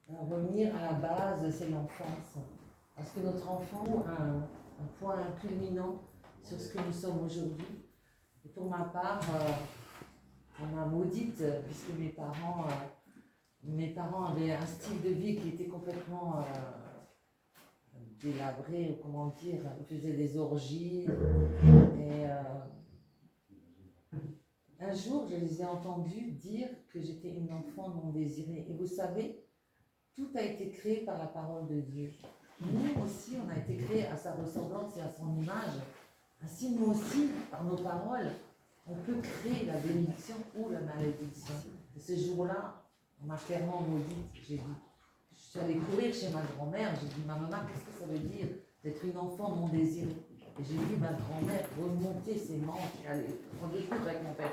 revenir à la base, c'est l'enfance. Parce que notre enfant a un point culminant sur ce que nous sommes aujourd'hui. Et pour ma part, on m'a maudite, puisque mes parents avaient un style de vie qui était complètement délabré, ou comment dire, ils faisaient des orgies. Et un jour, je les ai entendus dire que j'étais une enfant non désirée. Et vous savez, tout a été créé par la parole de Dieu. Nous aussi, on a été créés à sa ressemblance et à son image. Ainsi, nous aussi, par nos paroles, on peut créer la bénédiction ou la malédiction. Et ce jour-là, on m'a clairement maudite. Je suis allée courir chez ma grand-mère. J'ai dit, ma maman, qu'est-ce que ça veut dire d'être une enfant non désirée? Et j'ai vu ma grand-mère remonter ses manches et aller prendre des coups avec mon père.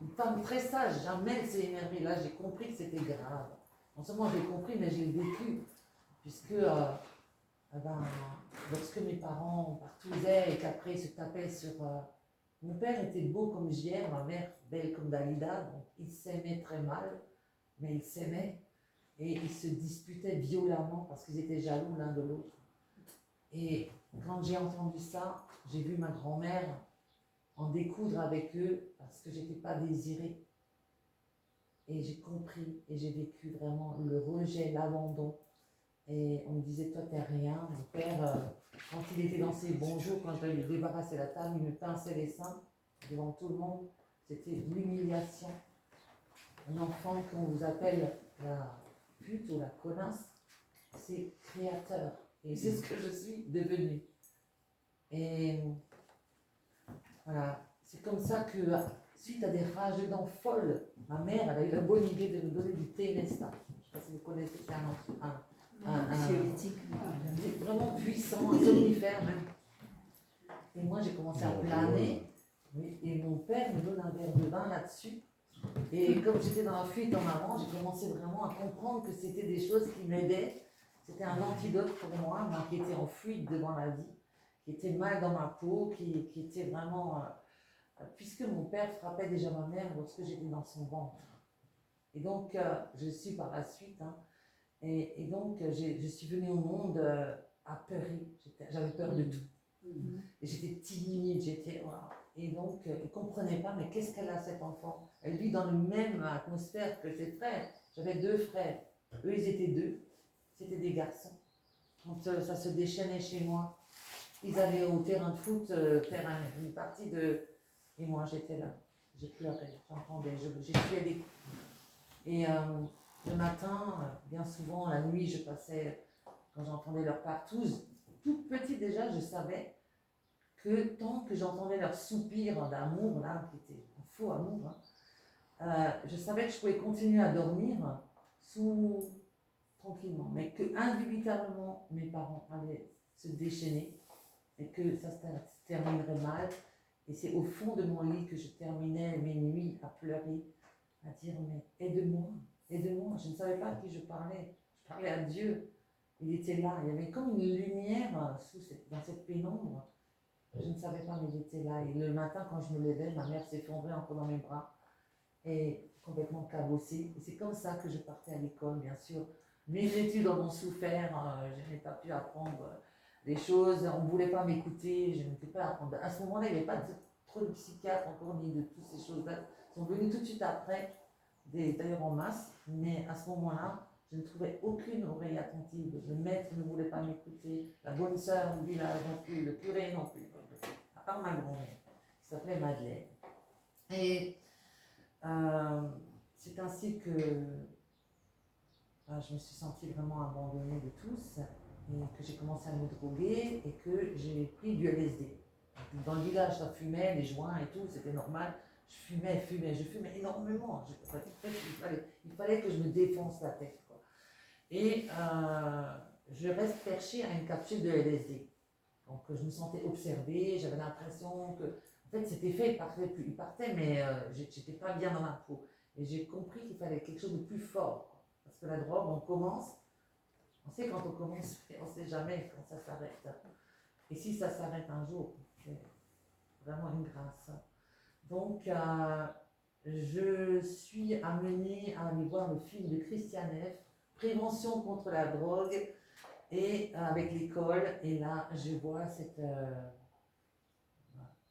Une femme très sage, jamais elle s'est énervée. Là, j'ai compris que c'était grave. Non seulement j'ai compris, mais j'ai vécu. Puisque lorsque mes parents partouzaient et qu'après ils se tapaient sur... mon père était beau comme Gière, ma mère belle comme Dalida, donc ils s'aimaient très mal, mais ils s'aimaient et ils se disputaient violemment parce qu'ils étaient jaloux l'un de l'autre. Et quand j'ai entendu ça, j'ai vu ma grand-mère en découdre avec eux parce que j'étais pas désirée. Et j'ai compris et j'ai vécu vraiment le rejet, l'abandon. Et on me disait, toi, t'es rien. Mon père, quand il était dans ses bons jours, quand je devais lui débarrasser la table, il me pinçait les seins devant tout le monde. C'était l'humiliation. Un enfant qu'on vous appelle la pute ou la connasse, c'est créateur. Et c'est ce que je suis devenue. Et voilà, c'est comme ça que, suite à des rages de dents folles, ma mère, elle a eu la bonne idée de me donner du Télesta. Je ne sais pas si vous connaissez, c'est un anxiolytique vraiment puissant, un somnifère même. Et moi, j'ai commencé à planer, et mon père me donne un verre de vin là-dessus. Et comme j'étais dans la fuite en avant, j'ai commencé vraiment à comprendre que c'était des choses qui m'aidaient. C'était un antidote pour moi, moi qui était en fuite devant la vie, qui était mal dans ma peau, qui était vraiment... puisque mon père frappait déjà ma mère lorsque j'étais dans son ventre. Et donc, je suis par la suite, hein, et donc, je suis venue au monde apeurée. J'avais peur de tout. Et j'étais timide, et donc, ils ne comprenaient pas, mais qu'est-ce qu'elle a, cette enfant? Elle vit dans la même atmosphère que ses frères. J'avais 2 frères. Eux, ils étaient 2. C'était des garçons. Quand ça se déchaînait chez moi, ils allaient au terrain de foot faire une partie de... Et moi, j'étais là. J'ai pleuré, j'entendais, j'ai tué des coups. Et le matin, bien souvent, la nuit, je passais, quand j'entendais leurs partouses, toute petite déjà, je savais que tant que j'entendais leur soupir d'amour, là, qui était un faux amour, hein, je savais que je pouvais continuer à dormir tranquillement, mais que indubitablement mes parents allaient se déchaîner et que ça se terminerait mal. Et c'est au fond de mon lit que je terminais mes nuits à pleurer, à dire, mais aide-moi, aide-moi. Je ne savais pas à qui je parlais à Dieu. Il était là, il y avait comme une lumière dans cette pénombre. Je ne savais pas, mais il était là. Et le matin, quand je me levais, ma mère s'effondrait encore dans mes bras et complètement cabossée. Et c'est comme ça que je partais à l'école, bien sûr. Mes études en ont souffert, je n'ai pas pu apprendre des choses, on ne voulait pas m'écouter, je ne pouvais pas apprendre. À ce moment-là, il n'y avait pas trop de psychiatres encore, ni de toutes ces choses-là. Ils sont venus tout de suite après, d'ailleurs en masse, mais à ce moment-là, je ne trouvais aucune oreille attentive. Le maître ne voulait pas m'écouter, la bonne sœur du village non plus, le curé non plus, à part ma grand-mère, qui s'appelait Madeleine. Et c'est ainsi que je me suis sentie vraiment abandonnée de tous, et que j'ai commencé à me droguer et que j'ai pris du LSD. Dans le village, ça fumait, les joints et tout, c'était normal. Je fumais énormément. Il fallait que je me défonce la tête, quoi. Et je reste perchée à une capsule de LSD. Donc je me sentais observée, j'avais l'impression que... En fait, cet effet, il partait, mais j'étais pas bien dans ma peau. Et j'ai compris qu'il fallait quelque chose de plus fort, quoi. Parce que la drogue, on sait quand on commence, mais on ne sait jamais quand ça s'arrête. Et si ça s'arrête un jour, c'est vraiment une grâce. Donc, je suis amenée à aller voir le film de Christian F., prévention contre la drogue et avec l'école. Et là, je vois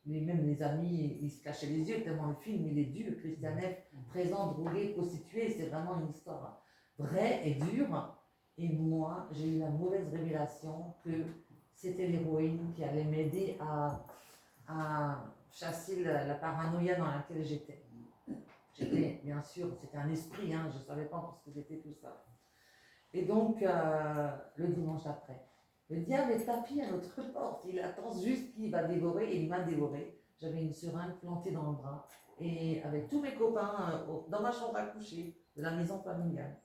même les amis, ils se cachaient les yeux tellement le film, il est dur. Christian F., 13 ans, drogué, prostitué, c'est vraiment une histoire vraie et dure. Et moi, j'ai eu la mauvaise révélation que c'était l'héroïne qui allait m'aider à chasser la paranoïa dans laquelle j'étais. J'étais, bien sûr, c'était un esprit, hein, je ne savais pas encore ce que c'était tout ça. Et donc, le dimanche d'après, le diable est tapis à notre porte. Il attend juste qu'il va dévorer, et il m'a dévoré. J'avais une seringue plantée dans le bras, et avec tous mes copains dans ma chambre à coucher de la maison familiale.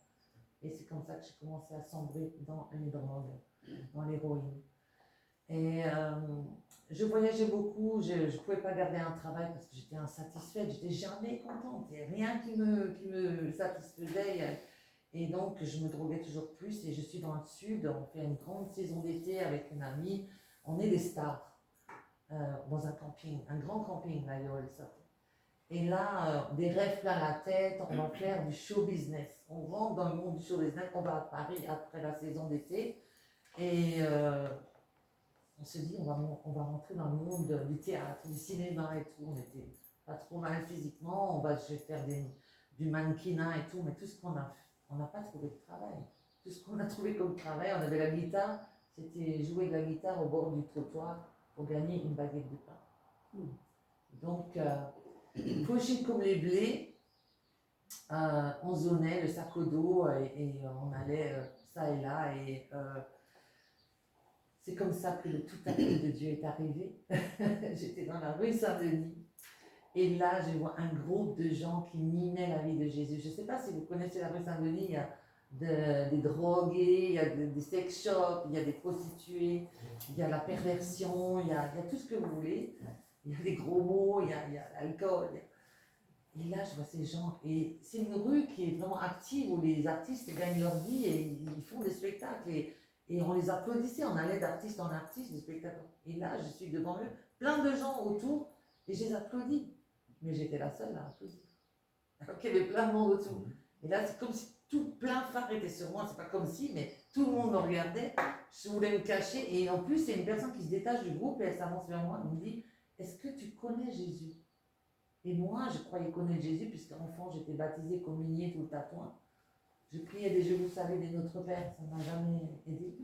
Et c'est comme ça que j'ai commencé à sombrer dans les drogues, dans l'héroïne. Et je voyageais beaucoup, je ne pouvais pas garder un travail parce que j'étais insatisfaite, j'étais jamais contente, il n'y avait rien qui me satisfaisait. Et donc je me droguais toujours plus et je suis dans le sud, on fait une grande saison d'été avec une amie, on est des stars dans un camping, un grand camping là, et là, des rêves plein la tête, on va faire du show business. On rentre dans le monde du show business, on va à Paris après la saison d'été et on se dit, on va rentrer dans le monde du théâtre, du cinéma et tout. On était pas trop mal physiquement, je vais faire du mannequinat et tout, mais tout ce qu'on a fait, on n'a pas trouvé de travail. Tout ce qu'on a trouvé comme travail, on avait la guitare, c'était jouer de la guitare au bord du trottoir pour gagner une baguette de pain. Donc, fauchés comme les blés, on zonait le sac au dos et on allait ça et là et c'est comme ça que le tout appel de Dieu est arrivé. J'étais dans la rue Saint-Denis et là je vois un groupe de gens qui minaient la vie de Jésus. Je ne sais pas si vous connaissez la rue Saint-Denis, il y a des drogués, il y a des sex shops, il y a des prostituées, il y a la perversion, il y a tout ce que vous voulez. Il y a des gros mots, il y a l'alcool. Et là, je vois ces gens. Et c'est une rue qui est vraiment active où les artistes gagnent leur vie et ils font des spectacles. Et on les applaudissait, on allait d'artiste en artiste, des spectacles. Et là, je suis devant eux, plein de gens autour, et je les applaudis. Mais j'étais la seule à applaudir. Alors qu'il y avait plein de monde autour. Et là, c'est comme si tout plein phare était sur moi. C'est pas comme si, mais tout le monde me regardait. Je voulais me cacher. Et en plus, c'est une personne qui se détache du groupe et elle s'avance vers moi et me dit, est-ce que tu connais Jésus? Et moi, je croyais connaître Jésus, puisqu'enfant, j'étais baptisée, communiée, tout le tatouin. Je priais des Je vous savez des Notre Père, ça ne m'a jamais aidé.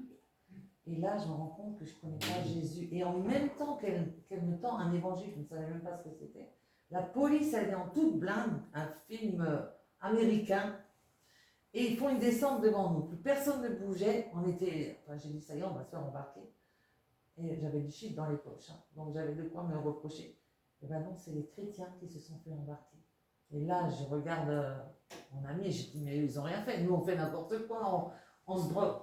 Et là, je me rends compte que je ne connais pas Jésus. Et en même temps qu'elle me tend un évangile, je ne savais même pas ce que c'était, la police, elle est en toute blinde, un film américain, et ils font une descente devant nous. Plus personne ne bougeait. J'ai dit, ça y est, on va se faire embarquer. Et j'avais du shit dans les poches, hein, donc j'avais de quoi me reprocher. Et ben non, c'est les chrétiens qui se sont fait embarquer. Et là, je regarde mon ami et je dis, mais ils n'ont rien fait. Nous, on fait n'importe quoi, on se drogue.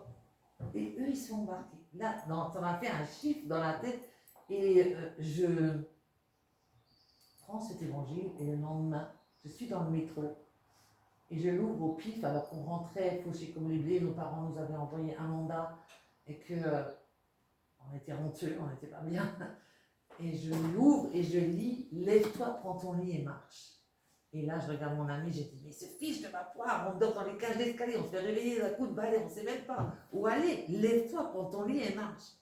Et eux, ils sont embarqués. Là, ça m'a fait un chiffre dans la tête. Et je prends cet évangile et le lendemain, je suis dans le métro. Et je l'ouvre au pif alors qu'on rentrait fauchés comme les blés. Nos parents nous avaient envoyé un mandat et que on était honteux, on n'était pas bien. Et je l'ouvre et je lis, lève-toi, prends ton lit et marche. Et là, je regarde mon ami, j'ai dit, mais ce fiche de ma poire, on dort dans les cages d'escalier, on se fait réveiller d'un coup de balai, on ne sait même pas où aller. Lève-toi, prends ton lit et marche.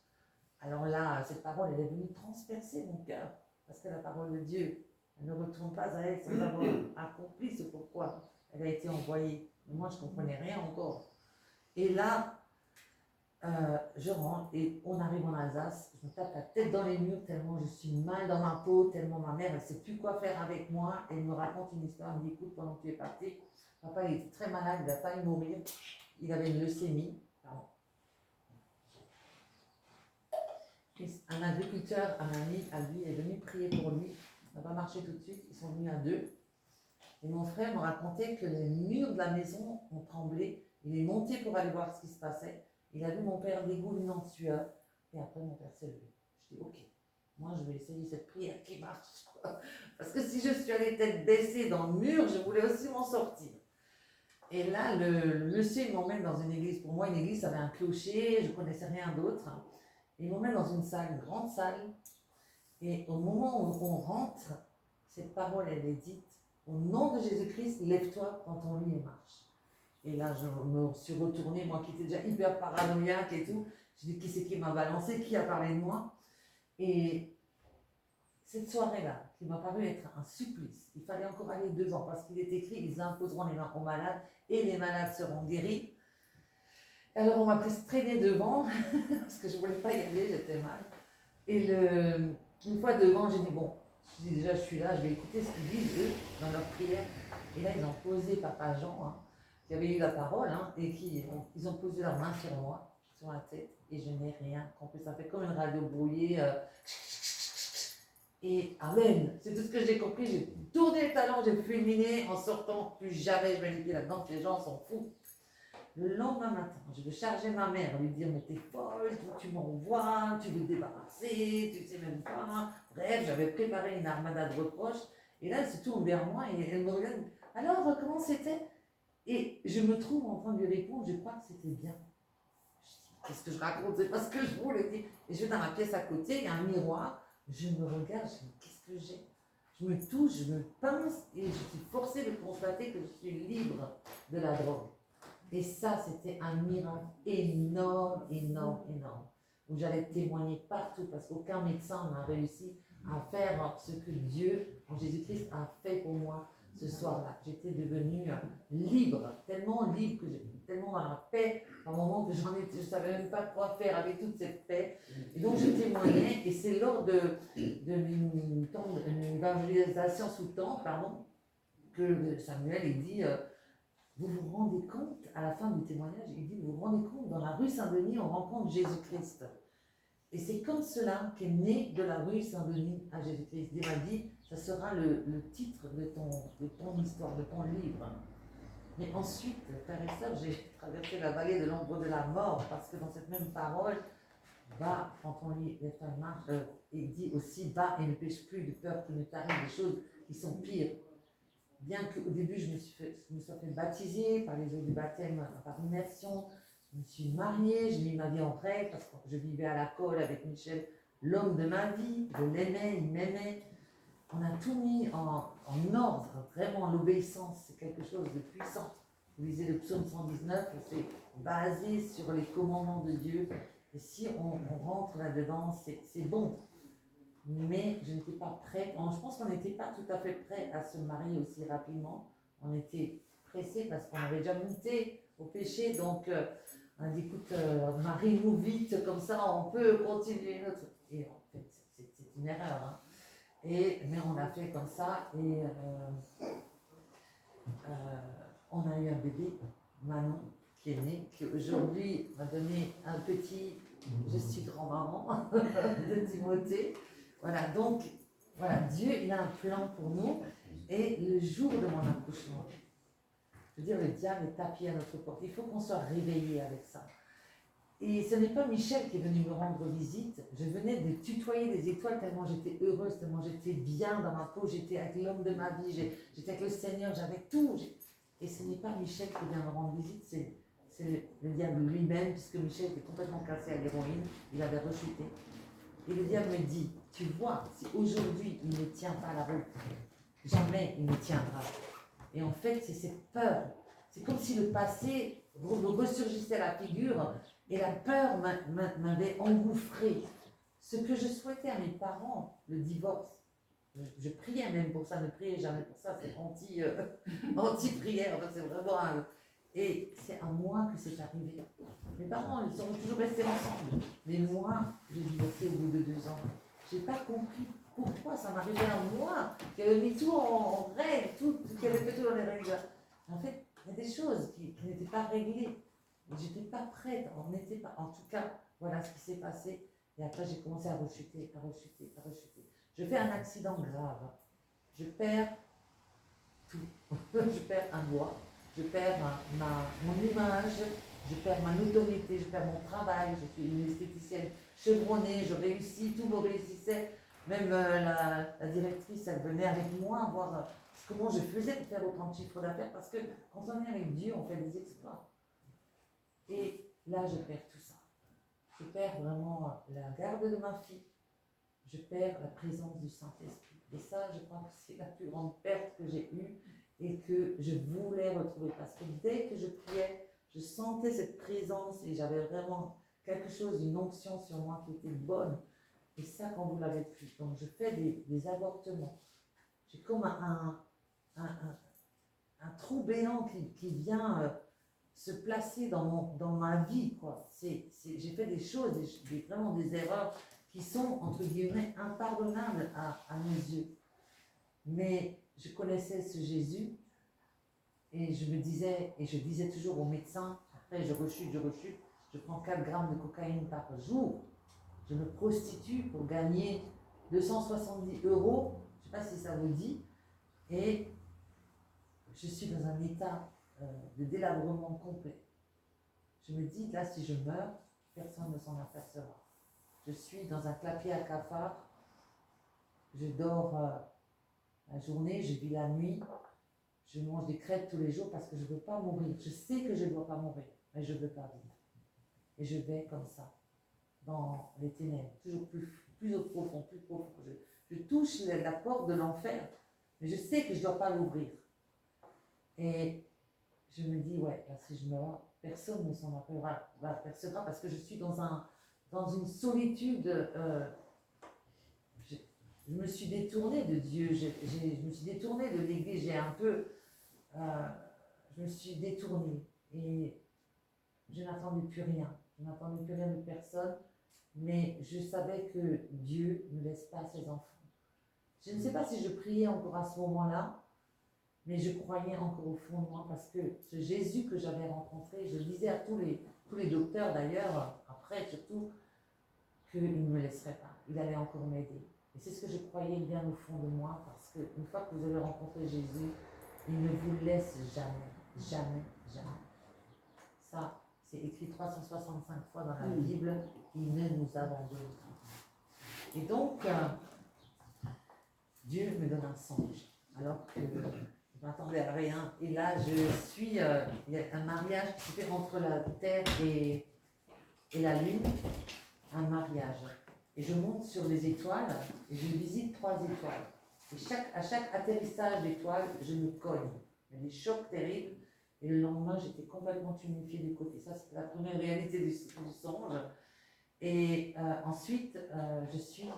Alors là, cette parole, elle est venue transpercer mon cœur. Parce que la parole de Dieu, elle ne retourne pas à elle sans avoir accompli ce pourquoi elle a été envoyée. Mais moi, je ne comprenais rien encore. Et là, je rentre et on arrive en Alsace, je me tape la tête dans les murs tellement je suis mal dans ma peau, tellement ma mère elle ne sait plus quoi faire avec moi. Elle me raconte une histoire, elle me dit écoute, pendant que tu es parti, papa il était très malade, il a failli mourir, il avait une leucémie. Un agriculteur, un ami à lui est venu prier pour lui, ça n'a pas marché tout de suite, ils sont venus à deux. Et mon frère me racontait que les murs de la maison ont tremblé, il est monté pour aller voir ce qui se passait. Il a vu mon père dégoulinant en sueur, et après mon père s'est levé. Je dis, ok, moi je vais essayer cette prière qui marche, quoi. Parce que si je suis allée tête baissée dans le mur, je voulais aussi m'en sortir. Et là, le monsieur, il m'emmène dans une église. Pour moi, une église, ça avait un clocher, je ne connaissais rien d'autre. Il m'emmène dans une salle, une grande salle. Et au moment où on rentre, cette parole, elle est dite, au nom de Jésus-Christ, lève-toi, prends ton lit et marche. Et là, je me suis retournée, moi qui étais déjà hyper paranoïaque et tout. Je dis, qui c'est qui m'a balancé, qui a parlé de moi? Et cette soirée-là, qui m'a paru être un supplice, il fallait encore aller devant, parce qu'il est écrit, ils imposeront les mains aux malades, et les malades seront guéris. Alors on m'a pris traîner devant, parce que je ne voulais pas y aller, j'étais mal. Et une fois devant, j'ai dit, bon, déjà je suis là, je vais écouter ce qu'ils disent, eux, dans leur prière. Et là, ils ont posé Papa Jean, hein, qui avait eu la parole, hein, et ils ont posé leurs mains sur moi, sur la tête, et je n'ai rien compris. Ça fait comme une radio brouillée. Et Amen, c'est tout ce que j'ai compris. J'ai tourné le talon, j'ai fulminé en sortant. Plus jamais je vais les pieds là-dedans, les gens s'en foutent. Le lendemain matin, je vais charger ma mère, lui dire, mais t'es folle, tu m'envoies, tu veux te débarrasser, tu sais même pas. Bref, j'avais préparé une armada de reproches. Et là, elle se tourne vers moi et elle me regarde. Alors, comment c'était? Et je me trouve en train de lui répondre, je crois que c'était bien. Je dis, qu'est-ce que je raconte? C'est pas ce que je voulais dire. Et je vais dans la pièce à côté, il y a un miroir. Je me regarde, je me dis, qu'est-ce que j'ai? Je me touche, je me pince et je suis forcée de constater que je suis libre de la drogue. Et ça, c'était un miracle énorme, énorme, énorme. Où j'allais témoigner partout parce qu'aucun médecin n'a réussi à faire ce que Dieu, en Jésus-Christ, a fait pour moi ce soir-là. J'étais devenue libre, tellement libre, tellement dans la paix, à un moment que je ne savais même pas quoi faire avec toute cette paix. Et donc je témoignais, et c'est lors d'une évangélisation sous temps, que Samuel il dit. Vous vous rendez compte, à la fin du témoignage, il dit, vous vous rendez compte, dans la rue Saint-Denis, on rencontre Jésus-Christ. Et c'est comme cela qu'est né de la rue Saint-Denis à Jésus-Christ. Dieu m'a dit, ça sera le titre de ton histoire, de ton livre. Mais ensuite, frères et sœurs, j'ai traversé la vallée de l'ombre de la mort, parce que dans cette même parole, va, quand on lit les femmes marches, il dit aussi, va et ne pêche plus de peur qu'il ne t'arrive des choses qui sont pires. Bien qu'au début, je me sois fait baptiser par les eaux du baptême, par immersion, je me suis mariée, j'ai mis ma vie en règle parce que je vivais à la colle avec Michel, l'homme de ma vie, je l'aimais, il m'aimait. On a tout mis en ordre, vraiment l'obéissance, c'est quelque chose de puissant. Vous lisez le psaume 119, c'est basé sur les commandements de Dieu. Et si on rentre là-dedans, c'est bon. Mais je n'étais pas prête. Je pense qu'on n'était pas tout à fait prêt à se marier aussi rapidement. On était pressés parce qu'on avait déjà monté au péché. Donc, on a dit, écoute, marie-nous vite, comme ça on peut continuer notre. Et en fait, c'est une erreur. Hein. Mais on a fait comme ça et on a eu un bébé, Manon, qui est né, qui aujourd'hui m'a donné un petit. Je suis grand-maman de Timothée. Voilà, donc, voilà, Dieu, il a un plan pour nous. Et le jour de mon accouchement, je veux dire, le diable est tapis à notre porte. Il faut qu'on soit réveillé avec ça. Et ce n'est pas Michel qui est venu me rendre visite. Je venais de tutoyer les étoiles tellement j'étais heureuse, tellement j'étais bien dans ma peau. J'étais avec l'homme de ma vie, j'étais avec le Seigneur, j'avais tout. Et ce n'est pas Michel qui vient me rendre visite, c'est le diable lui-même, puisque Michel était complètement cassé à l'héroïne. Il avait rechuté. Et le diable me dit, tu vois, si aujourd'hui il ne tient pas la route, jamais il ne tiendra. Et en fait, c'est cette peur. C'est comme si le passé me ressurgissait à la figure et la peur m'avait engouffré. Ce que je souhaitais à mes parents, le divorce, je priais même pour ça, ne priez jamais pour ça, c'est anti-prière, c'est vraiment Et c'est à moi que c'est arrivé. Mes parents, ils sont toujours restés ensemble. Mais moi, j'ai divorcé au bout de 2 ans. Je n'ai pas compris pourquoi ça m'arrivait à moi, qui avait mis tout en règle, qui avait fait tout dans les règles. En fait, il y a des choses qui n'étaient pas réglées. Je n'étais pas prête, on n'était pas. En tout cas, voilà ce qui s'est passé. Et après, j'ai commencé à rechuter. Je fais un accident grave. Je perds tout. Je perds un doigt. Je perds mon image, je perds ma notoriété, je perds mon travail, je suis une esthéticienne chevronnée, je réussis, tout me réussissait. Même la directrice, elle venait avec moi voir comment je faisais pour faire autant de chiffres d'affaires, parce que quand on est avec Dieu, on fait des exploits. Et là, je perds tout ça. Je perds vraiment la garde de ma fille, je perds la présence du Saint-Esprit. Et ça, je crois que c'est la plus grande perte que j'ai eue. et que je voulais retrouver. Parce que dès que je priais, je sentais cette présence et j'avais vraiment quelque chose, une onction sur moi qui était bonne. Et ça, quand vous l'avez plus. Donc, je fais des avortements. J'ai comme un trou béant qui vient se placer dans ma vie, quoi. J'ai fait des choses, vraiment des erreurs qui sont, entre guillemets, impardonnables à mes yeux. Mais je connaissais ce Jésus et je me disais, et je disais toujours aux médecins, après je rechute, je prends 4 grammes de cocaïne par jour, je me prostitue pour gagner 270 €, je ne sais pas si ça vous dit, et je suis dans un état de délabrement complet. Je me dis, là, si je meurs, personne ne s'en apercevra. Je suis dans un clapier à cafard, je dors la journée, je vis la nuit, je mange des crêpes tous les jours parce que je ne veux pas mourir. Je sais que je ne dois pas mourir, mais je ne veux pas vivre. Et je vais comme ça, dans les ténèbres, toujours plus au profond, plus profond. Je touche la porte de l'enfer, mais je sais que je ne dois pas l'ouvrir. Et je me dis, ouais, là, si je meurs, personne ne s'en apercevra parce que je suis dans une solitude. Je me suis détournée de Dieu, je me suis détournée de l'Église, je me suis détournée et je n'attendais plus rien. Je n'attendais plus rien de personne, mais je savais que Dieu ne laisse pas ses enfants. Je ne sais pas si je priais encore à ce moment-là, mais je croyais encore au fond de moi parce que ce Jésus que j'avais rencontré, je disais à tous les docteurs d'ailleurs, après surtout, qu'il ne me laisserait pas, il allait encore m'aider. Et c'est ce que je croyais bien au fond de moi parce qu'une fois que vous avez rencontré Jésus, il ne vous laisse jamais, jamais, jamais. Ça, c'est écrit 365 fois dans la Bible, il ne nous abandonne pas. Et donc, Dieu me donne un songe, alors que je m'attendais à rien. Et là, il y a un mariage qui se fait entre la terre et la lune, un mariage. Et je monte sur les étoiles et je visite 3 étoiles. Et à chaque atterrissage d'étoiles, je me cogne. Il y a des chocs terribles. Et le lendemain, j'étais complètement tuméfiée du côté. Ça, c'était la première réalité du songe. Et ensuite, je suis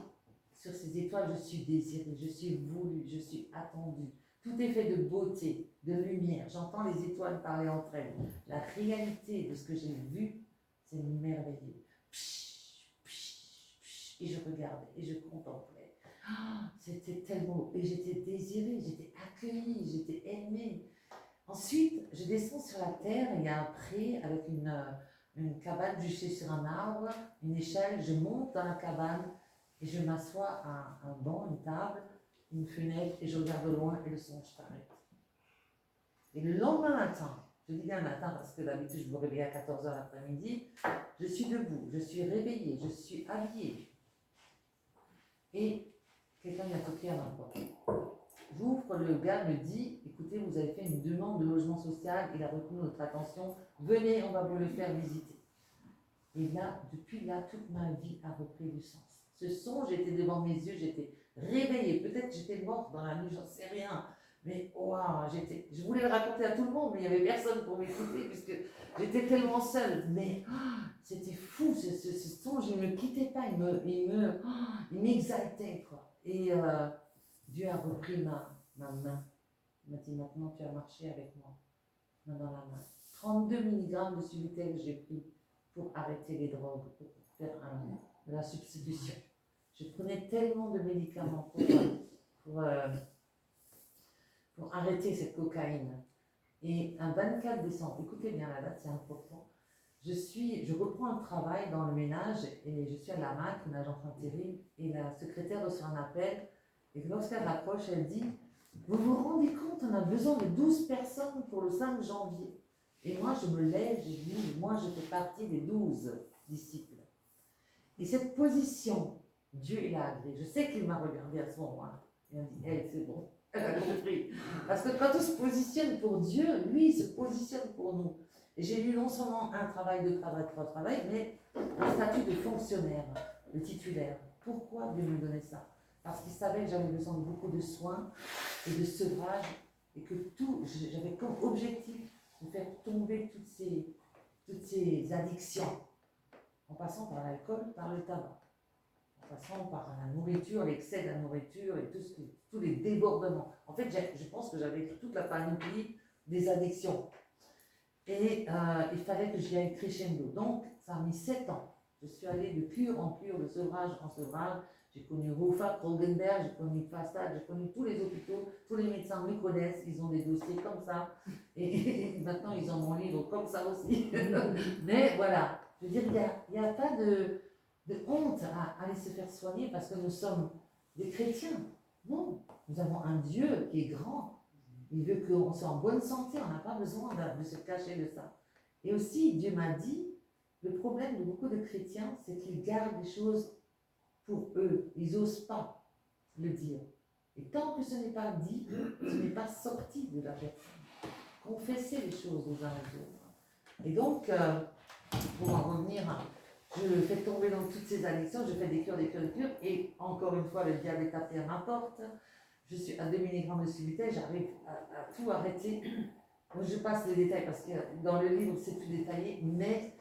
sur ces étoiles, je suis désirée, je suis voulue, je suis attendue. Tout est fait de beauté, de lumière. J'entends les étoiles parler entre elles. La réalité de ce que j'ai vu, c'est merveilleux. Et je regardais et je contemplais. C'était tellement. Et j'étais désirée, j'étais accueillie, j'étais aimée. Ensuite, je descends sur la terre, il y a un pré avec une cabane juchée sur un arbre, une échelle. Je monte dans la cabane et je m'assois à un banc, une table, une fenêtre et je regarde au loin et le songe s'arrête. Et le lendemain matin, je dis bien matin parce que d'habitude je me réveille à 14h l'après-midi, je suis debout, je suis réveillée, je suis habillée. Et quelqu'un vient toquer à ma porte. J'ouvre, le gars me dit, écoutez, vous avez fait une demande de logement social, il a retenu notre attention, venez, on va vous le faire visiter. Et là, depuis là, toute ma vie a repris du sens. Ce songe était devant mes yeux, j'étais réveillée, peut-être que j'étais morte dans la nuit, j'en sais rien. Mais waouh, je voulais le raconter à tout le monde, mais il n'y avait personne pour m'écouter, puisque j'étais tellement seule. Mais c'était fou, ce songe, il ne me quittait pas, il m'exaltait, quoi. Et Dieu a repris ma main. Il m'a dit, maintenant tu as marché avec moi, main dans la main. 32 mg de Subutex j'ai pris pour arrêter les drogues, pour faire de la substitution. Je prenais tellement de médicaments pour arrêter cette cocaïne. Et un 24 décembre, écoutez bien la date, c'est important, je reprends un travail dans le ménage et je suis à la MAC, une agence intérim, et la secrétaire reçoit un appel. Et lorsqu'elle raccroche, elle dit, vous vous rendez compte, on a besoin de 12 personnes pour le 5 janvier. Et moi, je me lève, je dis, moi, je fais partie des 12 disciples. Et cette position, Dieu, il a agréé. Je sais qu'il m'a regardé à ce moment-là. Il m'a dit, hey, c'est bon, elle a compris. Parce que quand on se positionne pour Dieu, lui, il se positionne pour nous. Et j'ai eu non seulement un travail, deux travails, trois travails, mais un statut de fonctionnaire, de titulaire. Pourquoi Dieu me donnait ça? Parce qu'il savait que j'avais besoin de beaucoup de soins et de sevrage et que j'avais comme objectif de faire tomber toutes ces addictions, en passant par l'alcool, par le tabac, en passant par la nourriture, l'excès de la nourriture et tous les débordements. En fait, je pense que j'avais toute la panoplie des addictions. Et il fallait que j'y aille crescendo. Donc, ça a mis 7 ans. Je suis allée de cure en cure, de sevrage en sevrage. J'ai connu Rufa, Krogenberg, j'ai connu Fastad, j'ai connu tous les hôpitaux, tous les médecins me connaissent, ils ont des dossiers comme ça. Et maintenant, ils ont mon livre comme ça aussi. Mais voilà, je veux dire, il n'y a pas de honte à aller se faire soigner parce que nous sommes des chrétiens. Non, nous avons un Dieu qui est grand. Il veut qu'on soit en bonne santé, on n'a pas besoin de se cacher de ça. Et aussi, Dieu m'a dit, le problème de beaucoup de chrétiens, c'est qu'ils gardent des choses pour eux. Ils n'osent pas le dire. Et tant que ce n'est pas dit, ce n'est pas sorti de la personne. Confessez les choses aux uns aux autres. Et donc, pour en revenir, je fais tomber dans toutes ces addictions, je fais des cures, et encore une fois, le diable est tapé à ma porte. Je suis à 2 mg de subité, j'arrive à tout arrêter. Je passe les détails parce que dans le livre, c'est plus détaillé, mais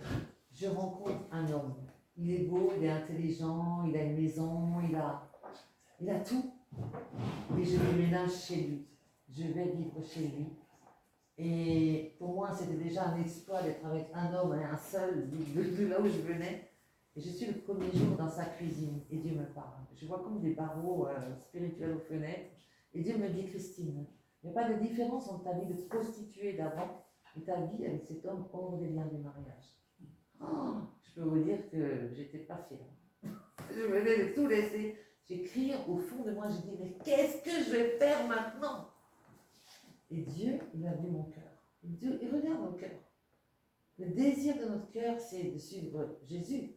je rencontre un homme. Il est beau, il est intelligent, il a une maison, il a tout. Et je déménage chez lui. Je vais vivre chez lui. Et pour moi, c'était déjà un exploit d'être avec un homme et un seul, de là où je venais. Et je suis le premier jour dans sa cuisine et Dieu me parle. Je vois comme des barreaux spirituels aux fenêtres. Et Dieu me dit, Christine, il n'y a pas de différence entre ta vie de prostituée d'avant et ta vie avec cet homme hors des liens du mariage. Oh, je peux vous dire que j'étais pas fière. Je venais de tout laisser. J'ai crié au fond de moi, j'ai dit, mais qu'est-ce que je vais faire maintenant? Et Dieu, il a vu mon cœur. Dieu, il regarde nos cœurs. Le désir de notre cœur, c'est de suivre Jésus.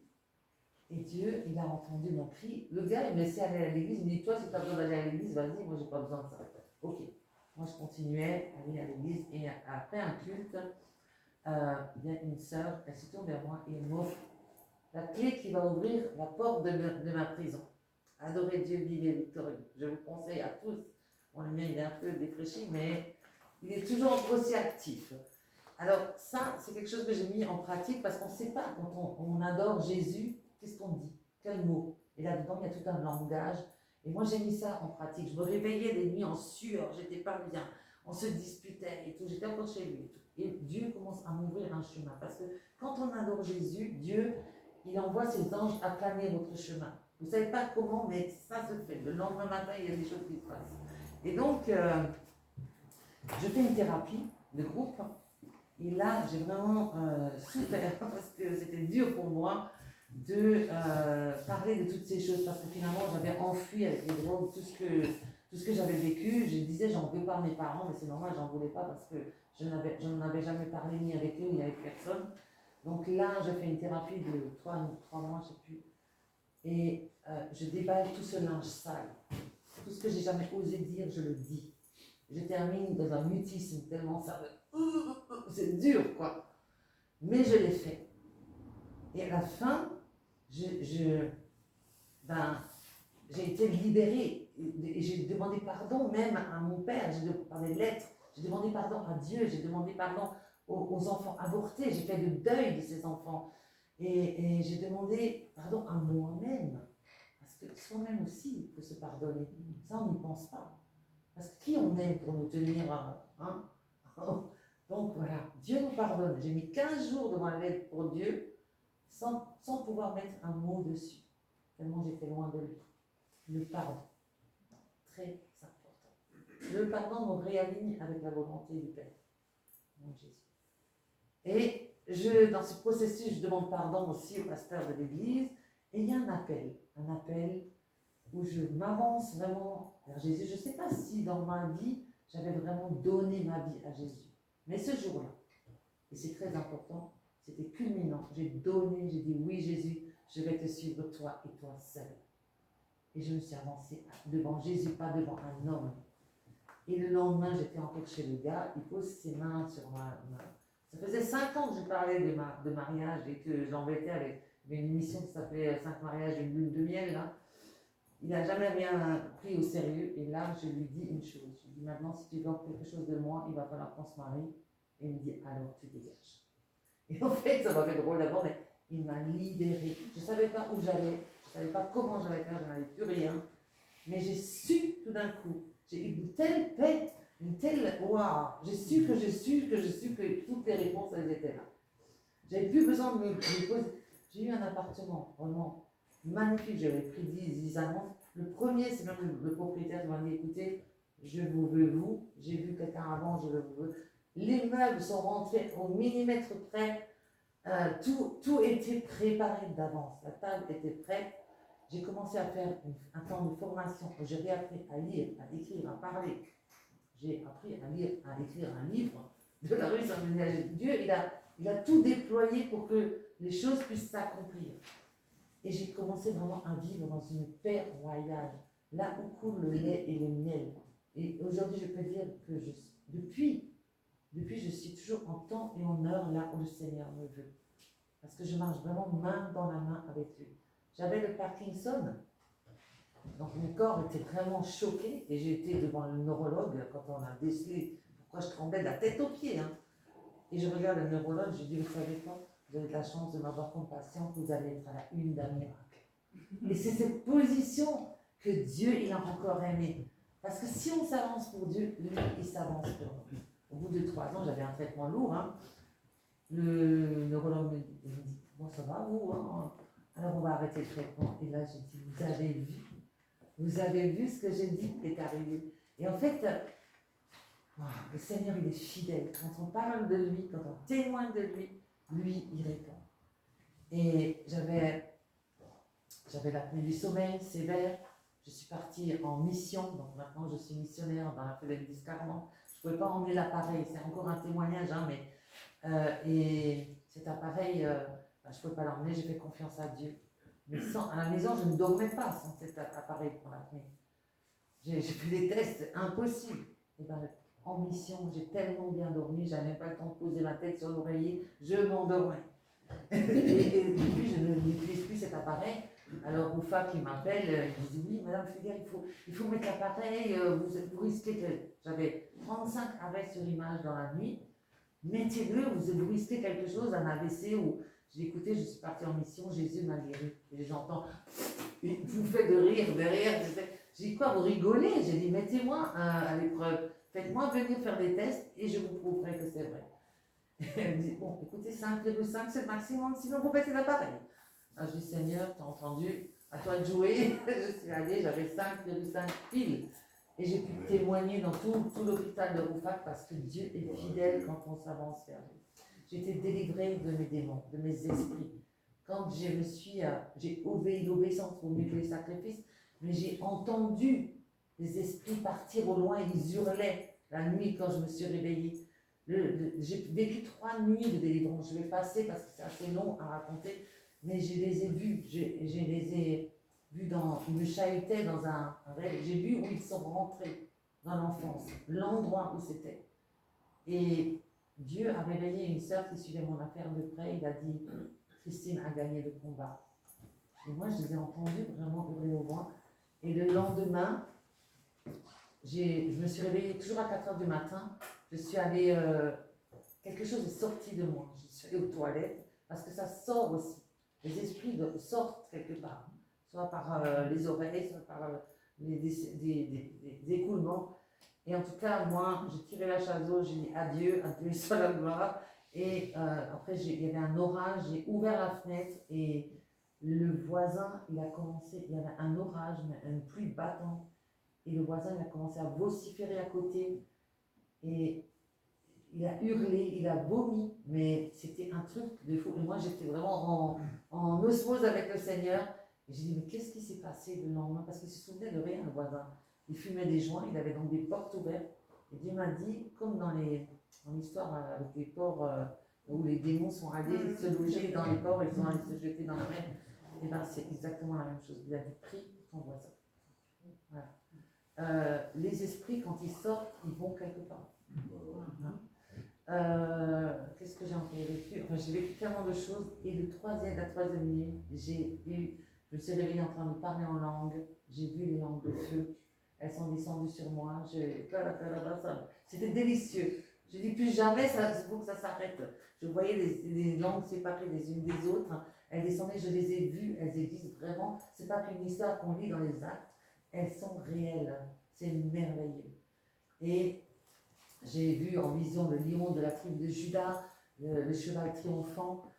Et Dieu, il a entendu mon cri. Le gars, il me laissait aller à l'église. Il me dit, toi, si tu as besoin d'aller à l'église, vas-y, moi, j'ai pas besoin de ça. Ok. Moi, je continuais à aller à l'église. Et après un culte, il y a une sœur, elle se tourne vers moi et elle m'offre la clé qui va ouvrir la porte de ma prison. Adorez Dieu, vivez victorieux. Je vous conseille à tous. Bon, le mien, il est un peu défraîchi, mais il est toujours aussi actif. Alors ça, c'est quelque chose que j'ai mis en pratique parce qu'on ne sait pas quand on adore Jésus, qu'est-ce qu'on dit, quel mot. Et là-dedans, il y a tout un langage. Et moi, j'ai mis ça en pratique. Je me réveillais des nuits en sueur, j'étais pas bien. On se disputait et tout. J'étais encore chez lui. Et, tout. Et Dieu commence à m'ouvrir un chemin. Parce que quand on adore Jésus, Dieu, il envoie ses anges à planer votre chemin. Vous ne savez pas comment, mais ça se fait. Le lendemain matin, il y a des choses qui se passent. Et donc, je fais une thérapie de groupe. Et là, j'ai vraiment souffert parce que c'était dur pour moi de parler de toutes ces choses parce que finalement, j'avais enfui avec les drogues tout ce que j'avais vécu. Je disais, j'en veux pas à mes parents, mais c'est normal, j'en voulais pas parce que je n'en avais jamais parlé ni avec eux, ni avec personne. Donc là, je fais une thérapie de 3 mois, je ne sais plus. Et je déballe tout ce linge sale. Tout ce que j'ai jamais osé dire, je le dis. Je termine dans un mutisme tellement ça c'est dur, quoi. Mais je l'ai fait. Et à la fin, j'ai été libérée. Et j'ai demandé pardon même à mon père, par des lettres. J'ai demandé pardon à Dieu, j'ai demandé pardon aux enfants avortés. J'ai fait le deuil de ces enfants. Et j'ai demandé pardon à moi-même. Parce que soi-même aussi, il faut se pardonner. Ça, on n'y pense pas. Parce que qui on est pour nous tenir, hein? Donc voilà, Dieu nous pardonne. J'ai mis 15 jours devant la lettre pour Dieu sans pouvoir mettre un mot dessus. Tellement j'étais loin de lui. Le pardon, très important. Le pardon me réaligne avec la volonté du Père, mon Jésus. Et dans ce processus, je demande pardon aussi au pasteur de l'église. Et il y a un appel où je m'avance vraiment vers Jésus. Je ne sais pas si dans ma vie, j'avais vraiment donné ma vie à Jésus. Mais ce jour-là, et c'est très important, c'était culminant. J'ai donné, j'ai dit oui Jésus, je vais te suivre toi et toi seul. Et je me suis avancée devant Jésus, pas devant un homme. Et le lendemain, j'étais encore chez le gars, il pose ses mains sur ma... Ça faisait 5 ans que je parlais de mariage et que j'embêtais avec une émission qui s'appelait 5 mariages, une lune de miel, là. il n'a jamais rien pris au sérieux. Et là, je lui dis une chose. Je lui dis maintenant, si tu veux quelque chose de moi, il va falloir qu'on se marie. Et il me dit, alors tu dégages. Et en fait, ça m'a fait drôle d'abord, mais il m'a libérée. Je ne savais pas où j'allais, je ne savais pas comment j'allais faire, je n'avais plus rien. Mais j'ai su tout d'un coup, j'ai eu une telle paix, une telle. Waouh! J'ai su que toutes les réponses, elles étaient là. J'avais plus besoin de me poser. J'ai eu un appartement vraiment magnifique, j'avais pris 10 annonces. Le premier, c'est même le propriétaire qui m'a dit écoutez, je vous veux vous, j'ai vu quelqu'un avant, je vous veux. Les meubles sont rentrés au millimètre près, tout était préparé d'avance, la table était prête. J'ai commencé à faire un temps de formation où j'ai réappris à lire, à écrire, à parler. J'ai appris à lire, à écrire un livre de la rue Saint-Denis. Dieu, il a tout déployé pour que les choses puissent s'accomplir. Et j'ai commencé vraiment à vivre dans une paix royale, là où coule le lait et le miel. Et aujourd'hui, je peux dire que depuis, je suis toujours en temps et en heure là où le Seigneur me veut. Parce que je marche vraiment main dans la main avec lui. J'avais le Parkinson, donc mon corps était vraiment choqué et j'ai été devant le neurologue quand on a décelé pourquoi je tremblais de la tête aux pieds. Hein. Et je regarde le neurologue, je dis, vous savez quoi, vous avez de la chance de m'avoir compassion, vous allez être à la une d'un miracle. Et c'est cette position que Dieu, il a encore aimé. Parce que si on s'avance pour Dieu, lui, il s'avance pour nous. Au bout de 3 ans, j'avais un traitement lourd. Hein. Le neurologue me dit, bon, ça va, vous hein. Alors on va arrêter le traitement. Et là, j'ai dit, vous avez vu ce que j'ai dit qui est arrivé. Et en fait, le Seigneur, il est fidèle. Quand on parle de lui, quand on témoigne de lui, lui, il répond. Et j'avais l'apnée du sommeil sévère. Je suis partie en mission. Donc maintenant, je suis missionnaire dans la Félix 1040. Je ne pouvais pas emmener l'appareil. C'est encore un témoignage, hein, mais et cet appareil, je ne pouvais pas l'emmener, j'ai fait confiance à Dieu. Mais à la maison, je ne dormais pas sans cet appareil pour l'apnée. J'ai fait des tests impossibles. Et ben, en mission, j'ai tellement bien dormi, je n'avais même pas le temps de poser ma tête sur l'oreiller, je m'endormais. et depuis, je n'utilise plus cet appareil. Alors, Oufa qui m'appelle, il me dit oui, Madame Fugger, il faut mettre l'appareil, vous risquez que. J'avais 35 arrêts sur image dans la nuit. Mettez-le, vous risquez quelque chose, un AVC ou. J'ai écouté, je suis partie en mission, Jésus m'a guéri. Et j'entends, vous faites de rire derrière. J'ai dit quoi, vous rigolez? J'ai dit, mettez-moi à l'épreuve, faites-moi venir faire des tests et je vous prouverai que c'est vrai. Elle me dit, bon, écoutez, 5,5 c'est le maximum, sinon vous pétez l'appareil. Alors je dis, Seigneur, t'as entendu, à toi de jouer. Je suis allée, j'avais 5,5 piles. Et j'ai pu témoigner dans tout l'hôpital de Roufac parce que Dieu est fidèle quand on s'avance vers lui. J'ai été délivrée de mes démons, de mes esprits. Quand j'ai obéi l'obéissance pour mieux que les sacrifices, mais j'ai entendu les esprits partir au loin, ils hurlaient la nuit quand je me suis réveillée. J'ai vécu 3 nuits de délivrance. Je vais passer parce que c'est assez long à raconter, mais je les ai vus. Je les ai vus ils me chahutaient dans un rêve. J'ai vu où ils sont rentrés dans l'enfance, l'endroit où c'était. Et Dieu a réveillé une sœur qui suivait mon affaire de près. Il a dit, Christine a gagné le combat. Et moi, je les ai entendus vraiment hurler au vent. Et le lendemain, je me suis réveillée toujours à 4 h du matin. Je suis allée, quelque chose est sorti de moi. Je suis allée aux toilettes parce que ça sort aussi. Les esprits sortent quelque part, soit par les oreilles, soit par des écoulements. Et en tout cas, moi, j'ai tiré la chasse d'eau, j'ai dit adieu, adieu, soit la gloire. Et après, il y avait un orage, j'ai ouvert la fenêtre et le voisin, il y avait un orage, une pluie battante. Et le voisin, il a commencé à vociférer à côté. Et il a hurlé, il a vomi, mais c'était un truc de fou. Et moi, j'étais vraiment en osmose avec le Seigneur. Et j'ai dit, mais qu'est-ce qui s'est passé le lendemain? Parce qu'il ne se souvenait de rien, le voisin. Il fumait des joints, il avait donc des portes ouvertes. Et Dieu m'a dit, comme dans l'histoire avec les ports où les démons sont allés se loger dans les ports, ils sont allés se jeter dans la mer. Et bien, c'est exactement la même chose. Il a dit, prie pour ton voisin. Voilà. Les esprits, quand ils sortent, ils vont quelque part. Qu'est-ce que j'ai encore vécu? Enfin, j'ai vécu tellement de choses. Et la troisième nuit, j'ai eu Je me suis réveillée en train de parler en langue. J'ai vu les langues de feu. Elles sont descendues sur moi. C'était délicieux. Je dis plus jamais, il faut que ça s'arrête. Je voyais les langues séparées les unes des autres. Elles descendaient, je les ai vues. Elles existent vraiment. C'est pas qu'une histoire qu'on lit dans les actes. Elles sont réelles. C'est merveilleux. Et j'ai vu en vision le lion de la tribu de Juda, le cheval triomphant.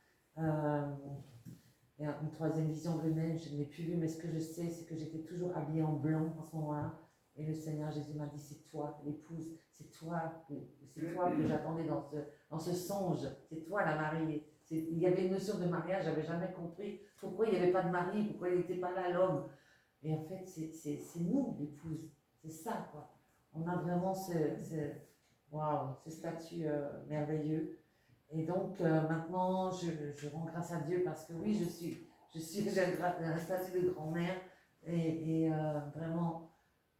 Et une troisième vision de lui-même, je ne l'ai plus vu, mais ce que je sais, c'est que j'étais toujours habillée en blanc en ce moment-là. Et le Seigneur Jésus m'a dit, c'est toi, l'épouse, c'est toi que j'attendais dans ce songe, c'est toi la mariée. Il y avait une notion de mariage, j'avais jamais compris pourquoi il n'y avait pas de mari, pourquoi il n'était pas là l'homme. Et en fait, c'est nous, l'épouse, c'est ça, quoi. On a vraiment ce statut merveilleux. Et donc maintenant, je rends grâce à Dieu parce que oui, j'ai un statut de grand-mère et vraiment,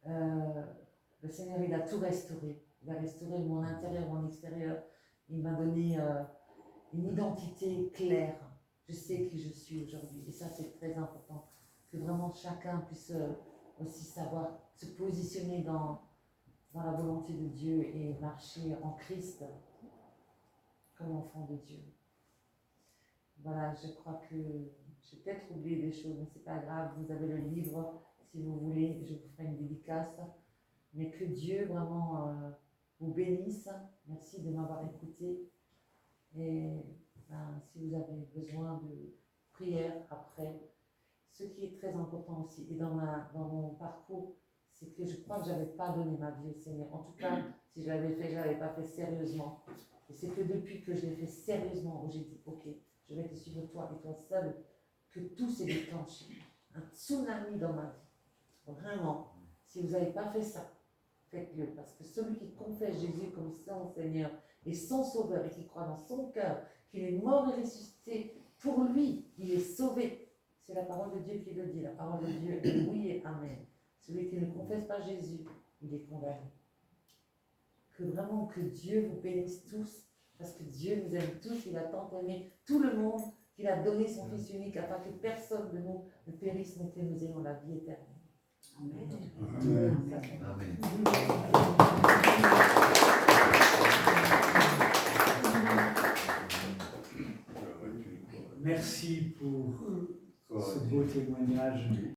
le Seigneur, il a tout restauré. Il a restauré mon intérieur, mon extérieur. Il m'a donné une identité claire. Je sais qui je suis aujourd'hui. Et ça, c'est très important. Que vraiment chacun puisse aussi savoir se positionner dans la volonté de Dieu et marcher en Christ comme enfant de Dieu. Voilà, je crois que j'ai peut-être oublié des choses, mais c'est pas grave. Vous avez le livre, si vous voulez, je vous ferai une dédicace. Mais que Dieu vraiment vous bénisse. Merci de m'avoir écouté. Et si vous avez besoin de prière après, ce qui est très important aussi, et dans mon parcours, c'est que je crois que je n'avais pas donné ma vie au Seigneur. En tout cas, si je l'avais fait, je ne l'avais pas fait sérieusement. Et c'est que depuis que je l'ai fait sérieusement, où j'ai dit, ok, je vais te suivre toi et toi seul, que tout s'est déclenché. Un tsunami dans ma vie. Vraiment, si vous n'avez pas fait ça, faites-le. Parce que celui qui confesse Jésus comme son Seigneur et son Sauveur et qui croit dans son cœur qu'il est mort et ressuscité, pour lui, il est sauvé. C'est la parole de Dieu qui le dit. La parole de Dieu est oui et amen. Celui qui ne confesse pas Jésus, il est condamné. Que vraiment que Dieu vous bénisse tous, parce que Dieu nous aime tous, il a tant aimé tout le monde, qu'il a donné son Fils unique afin que personne de nous ne périsse, mais que nous ayons la vie éternelle. Amen. Amen. Merci pour ce beau témoignage.